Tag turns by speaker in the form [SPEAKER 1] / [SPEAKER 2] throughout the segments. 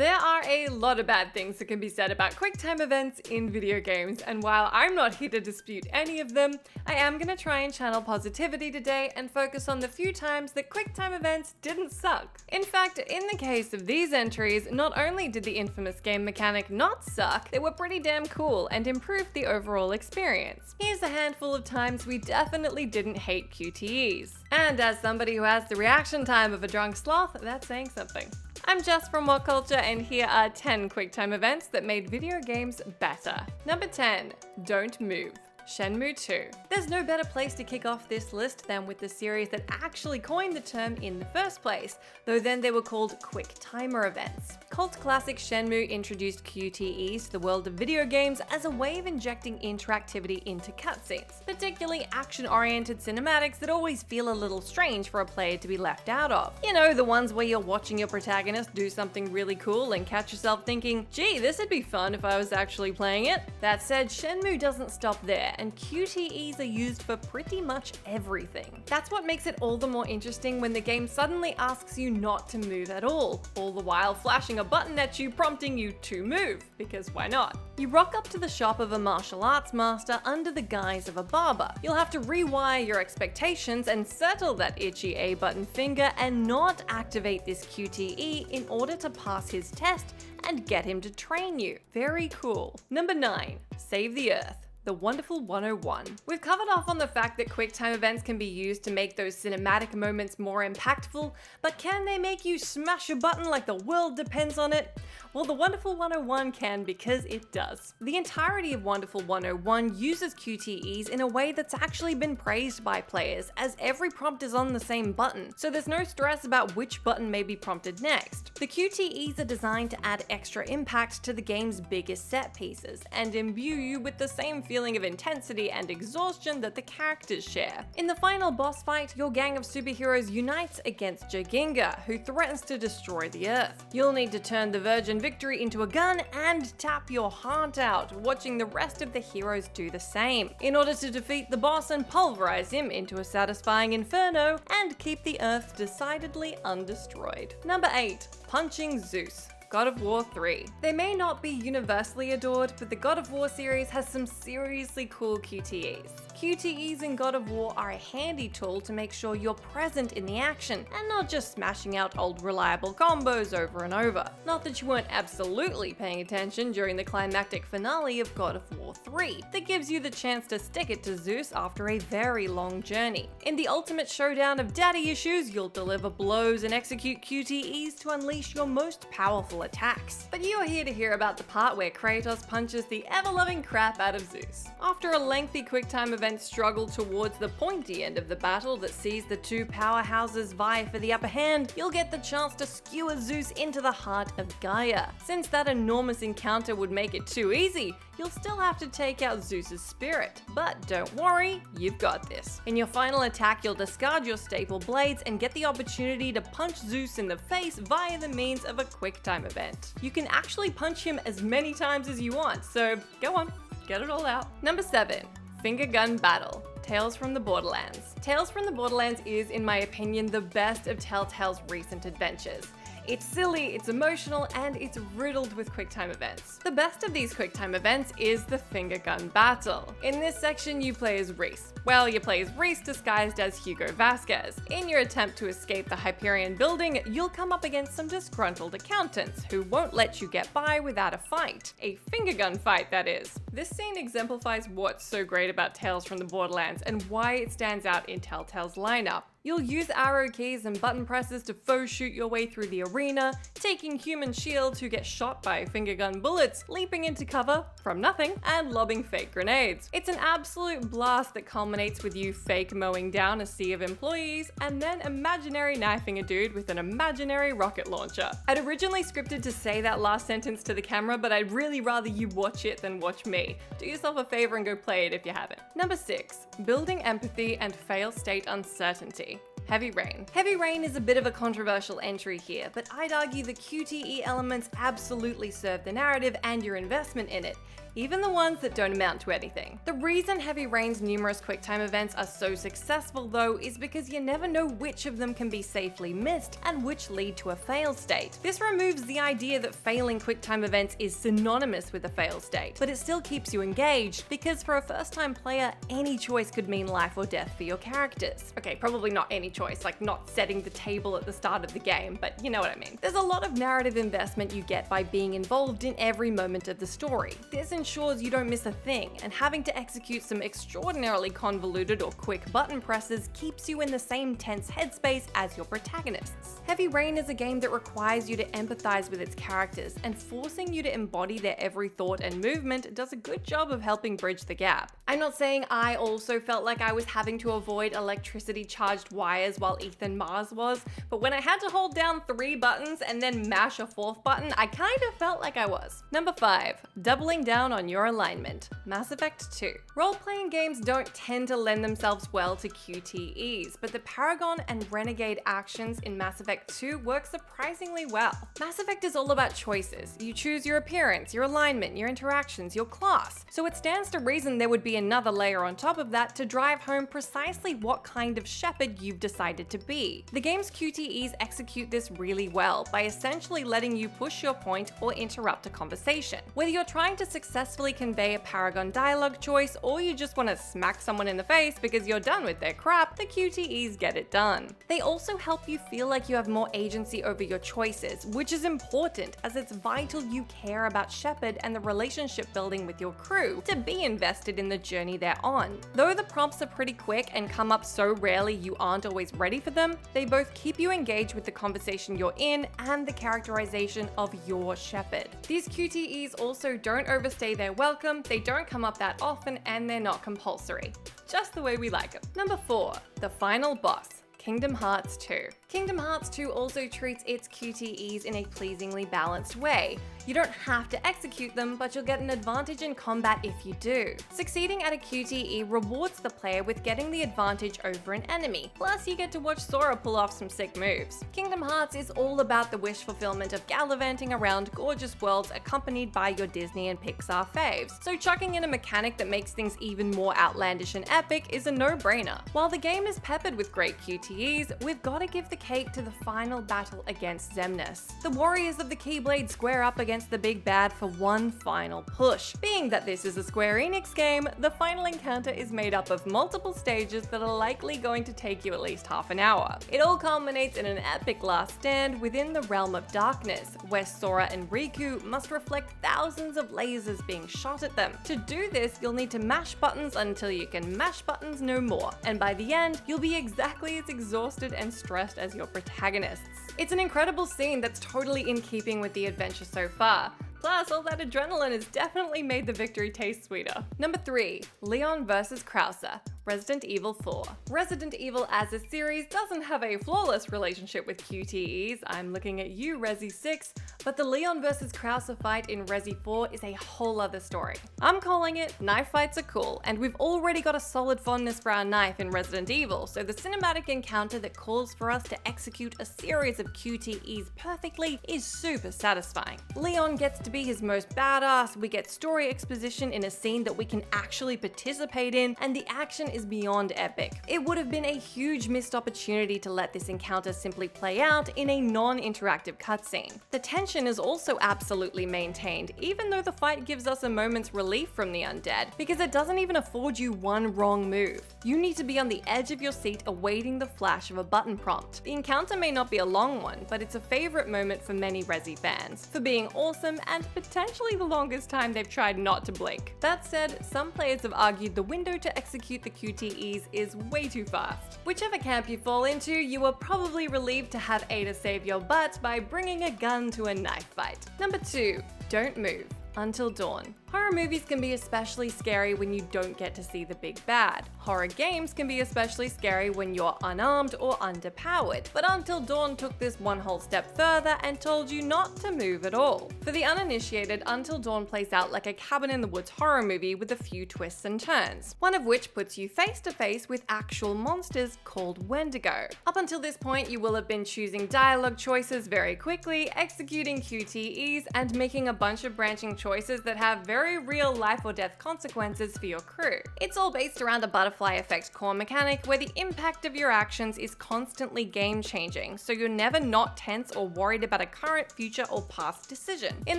[SPEAKER 1] There are a lot of bad things that can be said about QuickTime events in video games, and while I'm not here to dispute any of them, I am going to try and channel positivity today and focus on the few times that QuickTime events didn't suck. In fact, in the case of these entries, not only did the infamous game mechanic not suck, they were pretty damn cool and improved the overall experience. Here's a handful of times we definitely didn't hate QTEs. And as somebody who has the reaction time of a drunk sloth, that's saying something. I'm Jess from WhatCulture, and here are 10 QuickTime events that made video games better. Number 10, don't move. SHENMUE 2. There's no better place to kick off this list than with the series that actually coined the term in the first place, though then they were called Quick Timer events. Cult classic SHENMUE introduced QTEs to the world of video games as a way of injecting interactivity into cutscenes, particularly action-oriented cinematics that always feel a little strange for a player to be left out of. You know, the ones where you're watching your protagonist do something really cool and catch yourself thinking, gee, this would be fun if I was actually playing it. That said, SHENMUE doesn't stop there, and QTEs are used for pretty much everything. That's what makes it all the more interesting when the game suddenly asks you not to move at all the while flashing a button at you prompting you to move, because why not? You rock up to the shop of a martial arts master under the guise of a barber. You'll have to rewire your expectations and settle that itchy A button finger and not activate this QTE in order to pass his test and get him to train you. Very cool. Number 9, save the Earth. The Wonderful 101. We've covered off on the fact that QuickTime events can be used to make those cinematic moments more impactful, but can they make you smash a button like the world depends on it? Well, the Wonderful 101 can, because it does. The entirety of Wonderful 101 uses QTEs in a way that's actually been praised by players, as every prompt is on the same button, so there's no stress about which button may be prompted next. The QTEs are designed to add extra impact to the game's biggest set pieces, and imbue you with the same feeling of intensity and exhaustion that the characters share. In the final boss fight, your gang of superheroes unites against Jaginga, who threatens to destroy the Earth. You'll need to turn the Virgin Victory into a gun and tap your heart out, watching the rest of the heroes do the same, in order to defeat the boss and pulverize him into a satisfying inferno and keep the Earth decidedly undestroyed. Number 8, punching ZEUS. God of War 3. They may not be universally adored, but the God of War series has some seriously cool QTEs. QTEs in God of War are a handy tool to make sure you're present in the action and not just smashing out old reliable combos over and over. Not that you weren't absolutely paying attention during the climactic finale of God of War 3 that gives you the chance to stick it to ZEUS after a very long journey. In the ultimate showdown of daddy issues, you'll deliver blows and execute QTEs to unleash your most powerful attacks. But you are here to hear about the part where Kratos punches the ever-loving crap out of ZEUS. After a lengthy QuickTime event struggle towards the pointy end of the battle that sees the two powerhouses vie for the upper hand, you'll get the chance to skewer ZEUS into the heart of Gaia. Since that enormous encounter would make it too easy, you'll still have to take out Zeus's spirit. But don't worry, you've got this. In your final attack, you'll discard your staple blades and get the opportunity to punch ZEUS in the face via the means of a QuickTime event. You can actually punch him as many times as you want, so go on, get it all out. Number 7, Finger Gun Battle. Tales from the Borderlands. Tales from the Borderlands is, in my opinion, the best of Telltale's recent adventures. It's silly, it's emotional, and it's riddled with QuickTime events. The best of these QuickTime events is the Finger Gun Battle. In this section, you play as Reese. Well, you play as Reese disguised as Hugo Vasquez. In your attempt to escape the Hyperion building, you'll come up against some disgruntled accountants who won't let you get by without a fight. A finger gun fight, that is. This scene exemplifies what's so great about Tales from the Borderlands and why it stands out in Telltale's lineup. You'll use arrow keys and button presses to faux shoot your way through the arena, taking human shields who get shot by finger gun bullets, leaping into cover from nothing, and lobbing fake grenades. It's an absolute blast that culminates with you fake mowing down a sea of employees and then imaginary knifing a dude with an imaginary rocket launcher. I'd originally scripted to say that last sentence to the camera, but I'd really rather you watch it than watch me. Do yourself a favor and go play it if you haven't. Number 6, building empathy and fail state uncertainty. Heavy Rain. Heavy Rain is a bit of a controversial entry here, but I'd argue the QTE elements absolutely serve the narrative and your investment in it. even the ones that don't amount to anything. The reason Heavy Rain's numerous QuickTime events are so successful though is because you never know which of them can be safely missed and which lead to a fail state. This removes the idea that failing QuickTime events is synonymous with a fail state, but it still keeps you engaged because for a first-time player, any choice could mean life or death for your characters. Okay, probably not any choice, like not setting the table at the start of the game, but you know what I mean. There's a lot of narrative investment you get by being involved in every moment of the story. This ensures you don't miss a thing, and having to execute some extraordinarily convoluted or quick button presses keeps you in the same tense headspace as your protagonists. Heavy Rain is a game that requires you to empathize with its characters, and forcing you to embody their every thought and movement does a good job of helping bridge the gap. I'm not saying I also felt like I was having to avoid electricity-charged wires while Ethan Mars was, but when I had to hold down 3 buttons and then mash a 4th button, I kind of felt like I was. Number 5. Doubling down on your alignment. Mass Effect 2. Role-playing games don't tend to lend themselves well to QTEs, but the Paragon and Renegade actions in Mass Effect 2 work surprisingly well. Mass Effect is all about choices. You choose your appearance, your alignment, your interactions, your class. So it stands to reason there would be another layer on top of that to drive home precisely what kind of shepherd you've decided to be. The game's QTEs execute this really well by essentially letting you push your point or interrupt a conversation. Whether you're trying to successfully convey a Paragon dialogue choice or you just want to smack someone in the face because you're done with their crap, the QTEs get it done. They also help you feel like you have more agency over your choices, which is important as it's vital you care about Shepard and the relationship building with your crew to be invested in the journey they're on. Though the prompts are pretty quick and come up so rarely you aren't always ready for them, they both keep you engaged with the conversation you're in and the characterization of your Shepard. These QTEs also don't overstay their welcome, they don't come up that often, and they're not compulsory. Just the way we like them. Number 4. The final boss. Kingdom Hearts 2. Kingdom Hearts 2 also treats its QTEs in a pleasingly balanced way. You don't have to execute them, but you'll get an advantage in combat if you do. Succeeding at a QTE rewards the player with getting the advantage over an enemy, plus you get to watch Sora pull off some sick moves. Kingdom Hearts is all about the wish fulfillment of gallivanting around gorgeous worlds accompanied by your Disney and Pixar faves, so chucking in a mechanic that makes things even more outlandish and epic is a no-brainer. While the game is peppered with great QTEs, we've got to give the cake to the final battle against Xemnas. The warriors of the Keyblade square up against the big bad for one final push. Being that this is a Square Enix game, the final encounter is made up of multiple stages that are likely going to take you at least half an hour. It all culminates in an epic last stand within the realm of darkness, where Sora and Riku must reflect thousands of lasers being shot at them. To do this, you'll need to mash buttons until you can mash buttons no more, and by the end, you'll be exactly as exhausted and stressed as your protagonists. It's an incredible scene that's totally in keeping with the adventure so far. Plus, all that adrenaline has definitely made the victory taste sweeter. Number 3. Leon vs. KRAUSER. Resident Evil 4. Resident Evil as a series doesn't have a flawless relationship with QTEs, I'm looking at you Resi 6, but the Leon vs. KRAUSER fight in Resi 4 is a whole other story. I'm calling it knife fights are cool, and we've already got a solid fondness for our knife in Resident Evil, so the cinematic encounter that calls for us to execute a series of QTEs perfectly is super satisfying. Leon gets to be his most badass, we get story exposition in a scene that we can actually participate in, and the action is beyond epic. It would have been a huge missed opportunity to let this encounter simply play out in a non-interactive cutscene. The tension is also absolutely maintained, even though the fight gives us a moment's relief from the undead, because it doesn't even afford you one wrong move. You need to be on the edge of your seat awaiting the flash of a button prompt. The encounter may not be a long one, but it's a favorite moment for many Resi fans, for being awesome and potentially the longest time they've tried not to blink. That said, some players have argued the window to execute the QTEs is way too fast. Whichever camp you fall into, you are probably relieved to have Ada save your butt by bringing a gun to a knife fight. Number 2. Don't move. Until Dawn. Horror movies can be especially scary when you don't get to see the big bad. Horror games can be especially scary when you're unarmed or underpowered, but Until Dawn took this one whole step further and told you not to move at all. For the uninitiated, Until Dawn plays out like a cabin in the woods horror movie with a few twists and turns, one of which puts you face to face with actual monsters called Wendigo. Up until this point, you will have been choosing dialogue choices very quickly, executing QTEs, and making a bunch of branching choices that have very very real life or death consequences for your crew. It's all based around a butterfly effect core mechanic where the impact of your actions is constantly game changing, so you're never not tense or worried about a current, future, or past decision. In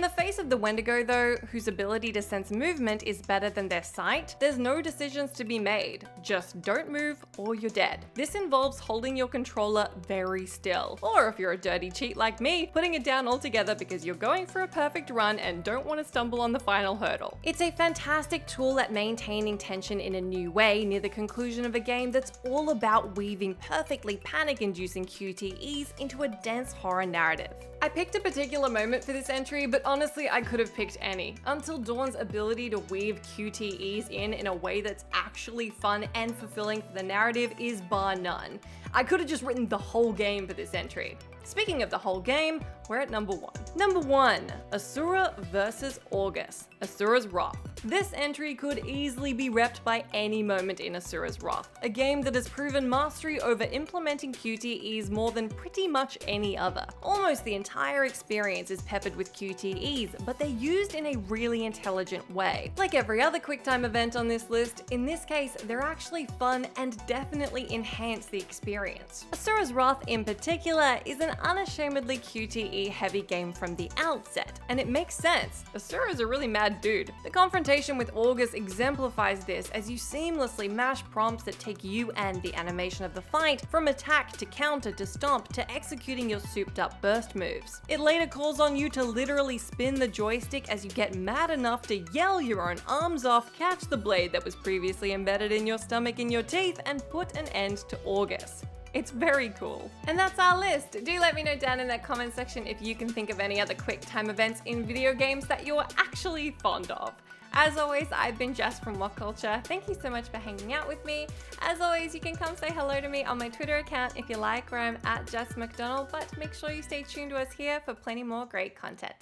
[SPEAKER 1] the face of the Wendigo though, whose ability to sense movement is better than their sight, there's no decisions to be made. Just don't move or you're dead. This involves holding your controller very still, or if you're a dirty cheat like me, putting it down altogether because you're going for a perfect run and don't want to stumble on the final hurdle. It's a fantastic tool at maintaining tension in a new way near the conclusion of a game that's all about weaving perfectly panic-inducing QTEs into a dense horror narrative. I picked a particular moment for this entry, but honestly I could have picked any. Until Dawn's ability to weave QTEs in a way that's actually fun and fulfilling for the narrative is bar none. I could have just written the whole game for this entry. Speaking of the whole game, we're at number 1. Number 1, ASURA vs AUGUS, ASURA'S Wrath. This entry could easily be repped by any moment in ASURA'S Wrath, a game that has proven mastery over implementing QTEs more than pretty much any other. Almost the entire experience is peppered with QTEs, but they're used in a really intelligent way. Like every other QuickTime event on this list, in this case, they're actually fun and definitely enhance the experience. ASURA'S Wrath in particular is an unashamedly QTE heavy game from the outset, and it makes sense. Asura's a really mad dude. The confrontation with AUGUS exemplifies this as you seamlessly mash prompts that take you and the animation of the fight from attack to counter to stomp to executing your souped up burst moves. It later calls on you to literally spin the joystick as you get mad enough to yell your own arms off, catch the blade that was previously embedded in your stomach in your teeth, and put an end to AUGUS. It's very cool. And that's our list. Do let me know down in that comment section if you can think of any other QuickTime events in video games that you're actually fond of. As always, I've been Jess from WhatCulture. Thank you so much for hanging out with me. As always, you can come say hello to me on my Twitter account if you like, where I'm at Jess McDonald, but make sure you stay tuned to us here for plenty more great content.